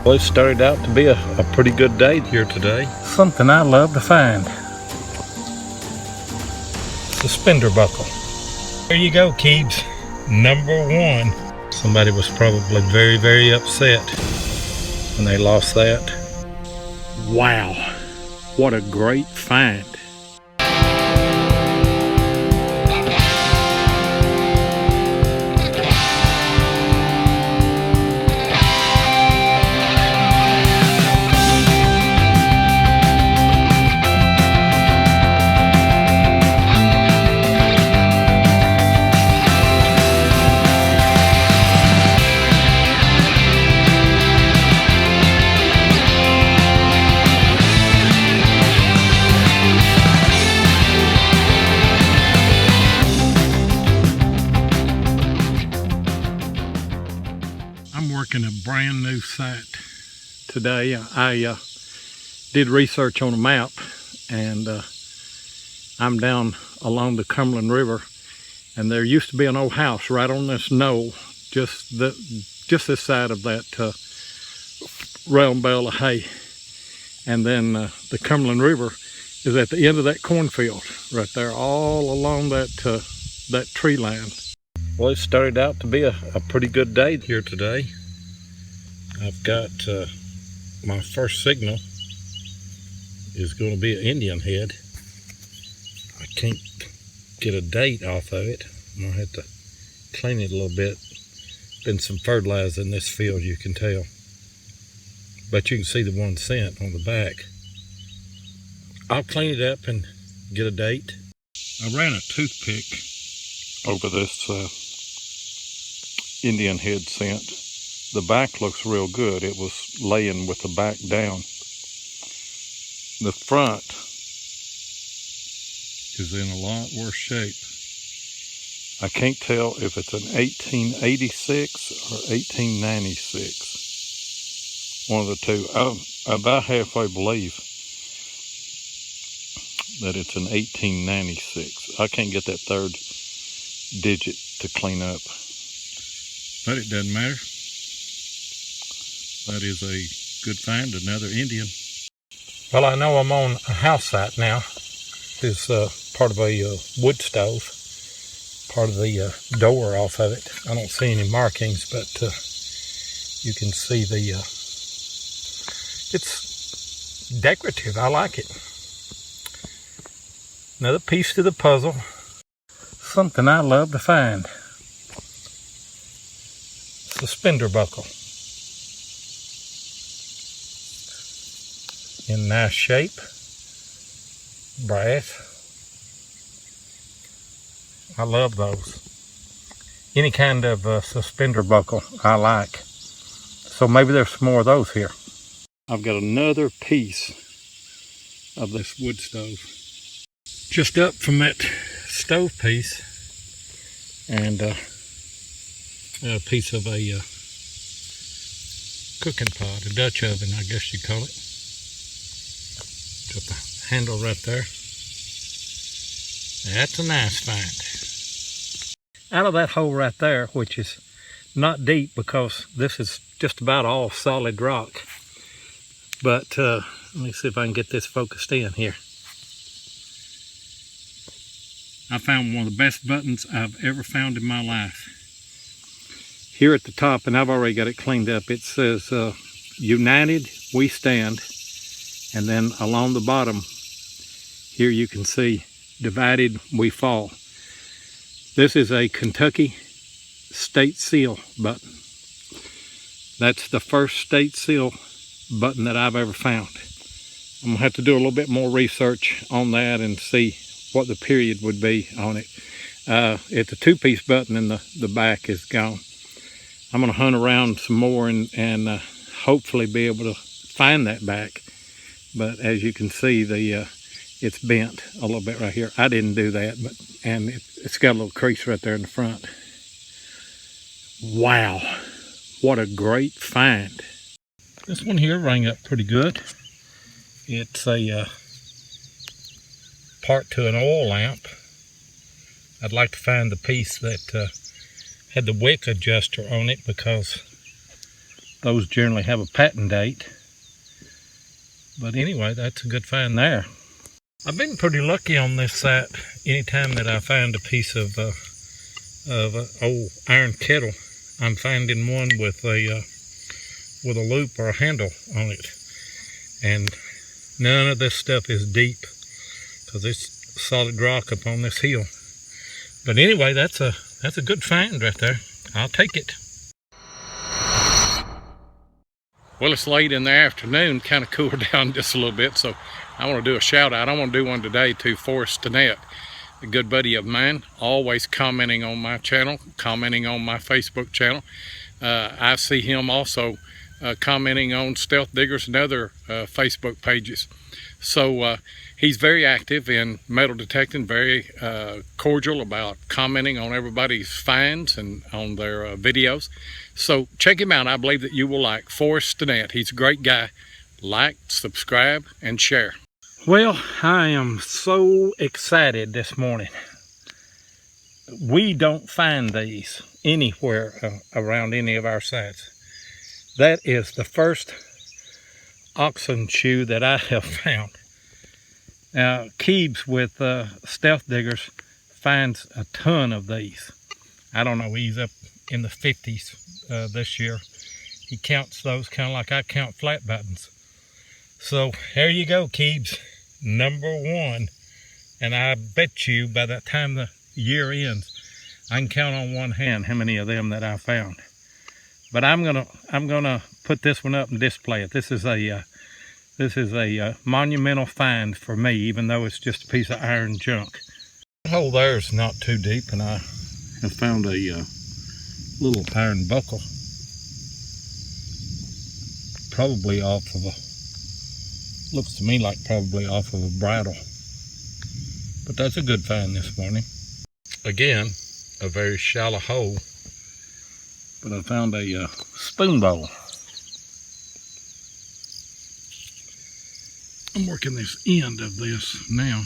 Well, it started out to be a pretty good day here today. Something I love to find. Suspender buckle. There you go, Keebs. Number one. Somebody was probably very, very upset when they lost that. Wow, what a great find. Working a brand new site today. I did research on a map, and I'm down along the Cumberland River, and there used to be an old house right on this knoll, just this side of that round bale of hay, and then the Cumberland River is at the end of that cornfield right there, all along that tree line. Well, it started out to be a pretty good day here today. I've got my first signal is going to be an Indian head. I can't get a date off of it. I'm going to have to clean it a little bit. Been some fertilizer in this field, you can tell. But you can see the 1 cent on the back. I'll clean it up and get a date. I ran a toothpick over this Indian head scent. The back looks real good. It was laying with the back down. The front is in a lot worse shape. I can't tell if it's an 1886 or 1896. One of the two. I about halfway believe that it's an 1896. I can't get that third digit to clean up. But it doesn't matter. That is a good find, another Indian. Well, I know I'm on a house site now. This is part of a wood stove, part of the door off of it. I don't see any markings, but you can see it's decorative. I like it. Another piece to the puzzle. Something I love to find. Suspender buckle. In nice shape, brass. I love those. Any kind of suspender buckle I like. So maybe there's some more of those here. I've got another piece of this wood stove. Just up from that stove piece, and a piece of a cooking pot, a Dutch oven, I guess you call it. Got the handle right there. That's a nice find. Out of that hole right there, which is not deep because this is just about all solid rock. But let me see if I can get this focused in here. I found one of the best buttons I've ever found in my life. Here at the top, and I've already got it cleaned up, it says, United we stand. And then along the bottom, here you can see, divided we fall. This is a Kentucky state seal button. That's the first state seal button that I've ever found. I'm gonna have to do a little bit more research on that and see what the period would be on it. It's a two-piece button and the back is gone. I'm gonna hunt around some more and hopefully be able to find that back. But as you can see, it's bent a little bit right here. I didn't do that, and it's got a little crease right there in the front. Wow, what a great find. This one here rang up pretty good. It's a part to an oil lamp. I'd like to find the piece that had the wick adjuster on it, because those generally have a patent date. But anyway, that's a good find there. I've been pretty lucky on this site. Anytime that I find a piece of old iron kettle, I'm finding one with a loop or a handle on it. And none of this stuff is deep because it's solid rock up on this hill. But anyway, that's a good find right there. I'll take it. Well, it's late in the afternoon, kind of cooled down just a little bit, so I want to do a shout out. I want to do one today to Forrest Stinnett, a good buddy of mine, always commenting on my channel, commenting on my Facebook channel. I see him also commenting on Stealth Diggers and other Facebook pages. So he's very active in metal detecting, very cordial about commenting on everybody's finds and on their videos. So check him out. I believe that you will like Forrest Stinnett. He's a great guy. Like, subscribe, and share. Well, I am so excited this morning. We don't find these anywhere around any of our sites. That is the first oxen shoe that I have found. Now, Keebs with Stealth Diggers finds a ton of these. I don't know, he's up in the 50s this year. He counts those kind of like I count flat buttons. So there you go, Keebs, #1. And I bet you by the time the year ends, I can count on one hand how many of them that I found. But I'm gonna put this one up and display it. This is a monumental find for me, even though it's just a piece of iron junk. That hole there is not too deep, and I have found a little iron buckle, probably off of looks to me like probably off of a bridle. But that's a good find this morning. Again, a very shallow hole, but I found a spoon bowl. I'm working this end of this now.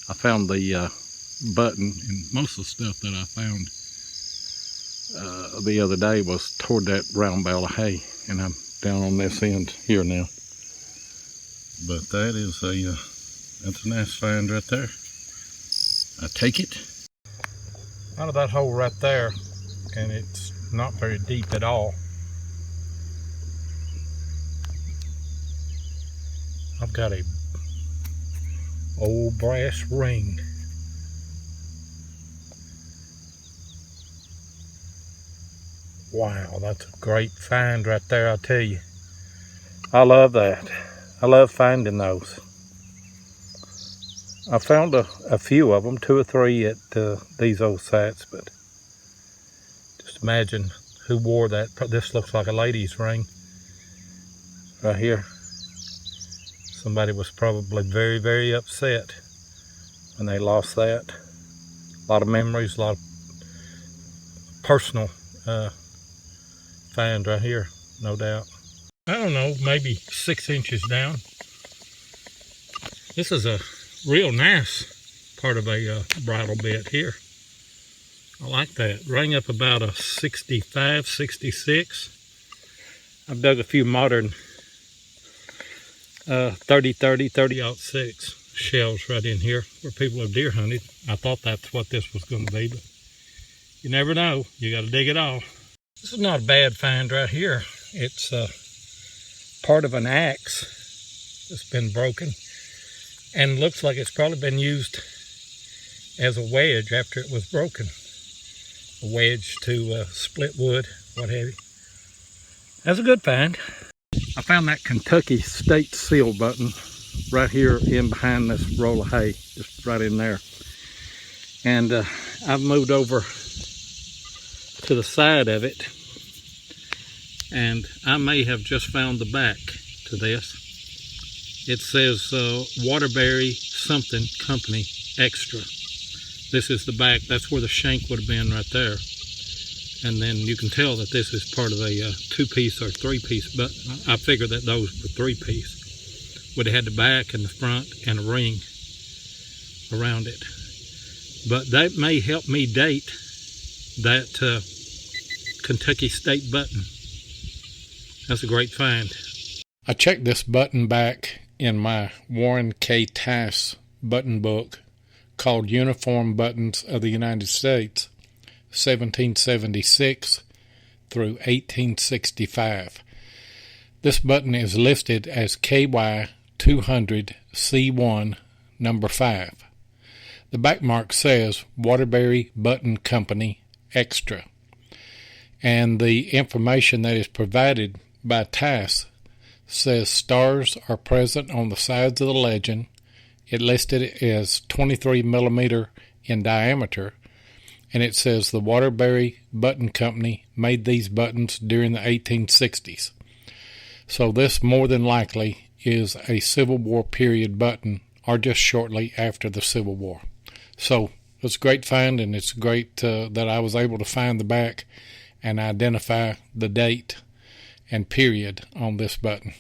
I found the button, and most of the stuff that I found the other day was toward that round bale of hay, and I'm down on this end here now. But that is that's a nice find right there. I take it. Out of that hole right there, and it's not very deep at all. I've got a old brass ring. Wow, that's a great find right there, I tell you. I love that. I love finding those. I found a few of them, 2 or 3 at these old sites, but just imagine who wore that. This looks like a lady's ring right here. Somebody was probably very, very upset when they lost that. A lot of memories, a lot of personal find right here, no doubt. I don't know, maybe 6 inches down. This is a real nice part of a bridle bit here. I like that. Rang up about a 65, 66. I've dug a few modern 30-30, 30-06 shells right in here where people have deer hunted. I thought that's what this was going to be, but you never know. You got to dig it all. This is not a bad find right here. It's part of an axe that's been broken, and looks like it's probably been used as a wedge after it was broken. A wedge to split wood, what have you. That's a good find. I found that Kentucky state seal button right here in behind this roll of hay, just right in there. And I've moved over to the side of it, and I may have just found the back to this. It says Waterbury something company extra. This is the back. That's where the shank would have been right there. And then you can tell that this is part of a 2-piece or 3-piece, but I figured that those were 3-piece. Would have had the back and the front and a ring around it. But that may help me date that Kentucky state button. That's a great find. I checked this button back in my Warren K. TAS Button Book called Uniform Buttons of the United States, 1776 through 1865. This button is listed as KY 200 C1 number 5. The backmark says Waterbury Button Company Extra, and the information that is provided by TAS says stars are present on the sides of the legend. It listed it as 23 millimeter in diameter, and it says the Waterbury Button Company made these buttons during the 1860s. So this more than likely is a Civil War period button, or just shortly after the Civil War. So it's a great find, and it's great that I was able to find the back and identify the date and period on this button.